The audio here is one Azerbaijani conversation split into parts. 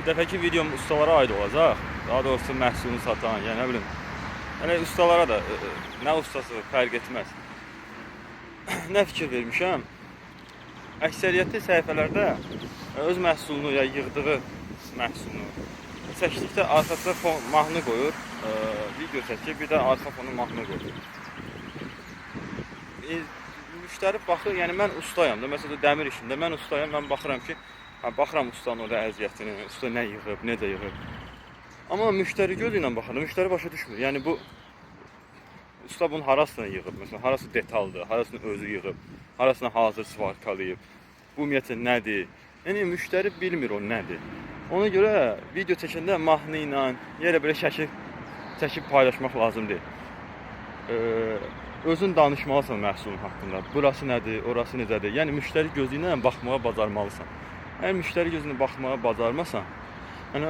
Bu dəfəki videom ustalara aid olacaq. Daha doğrusu məhsulunu satan, yəni nə bilim. Yəni ustalara da nə ustası fərq etməz. Nə fikir vermişəm? Əksəriyyətli səhifələrdə öz məhsulunu ya yığdığı məhsulunu çəkdikdə arxasına mahnı qoyur, video çəkir, bir də arxa fonu mahnı qoyur. Müştəri baxır, yəni mən ustayam da, məsələn dəmir işində mən ustayam, mən baxıram ki, baxıram ustanın orada əziyyətini, usta nə yığıb, necə yığıb. Amma müştəri gözü ilə baxanda müştəri başa düşmür. Yəni bu usta bunun harasını yığıb, məsələn harası detaldır, harasını özü yığıb, harasını hazır svarkalayıb. Bu ümumiyyətlə nədir? Yəni müştəri bilmir o nədir. Ona görə video çəkəndə mahnı ilə, yerə belə şəkil çəkib paylaşmaq lazım deyil. Özün danışmalısan məhsulun haqqında. Burası nədir, orası necədir? Yəni müştəri gözü ilə baxmağa bacarmalısan. Əgər müştəri gözünə baxmağa bacarmasan, yəni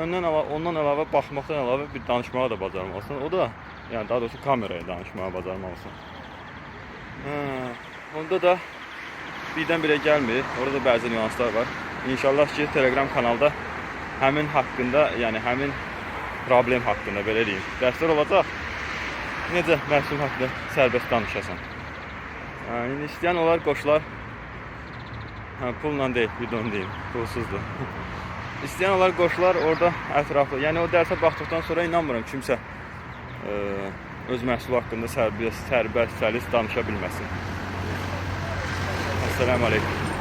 ondan əlavə baxmaqdan əlavə bir danışmağa da bacarmalısan. O da, yəni daha doğrusu kameraya danışmağa bacarmalısan. Onda da birdən-birə gəlmir. Orada da bəzi nüanslar var. İnşallah ki, Telegram kanalda həmin haqqında, yəni həmin problem haqqında belə deyim, dərslər olacaq. Necə məhsul haqqında sərbəst danışasan. Yəni istəyən olar qoşular. Pulla deyil, bidon deyim, pulsuzdur. İstəyən olar qoşular orada ətraflı. Yəni o dərsə baxdıqdan sonra inanmıram kimsə öz məhsulu haqqında sərbəst, səlis danışa bilməsin. Assalamu aleykum.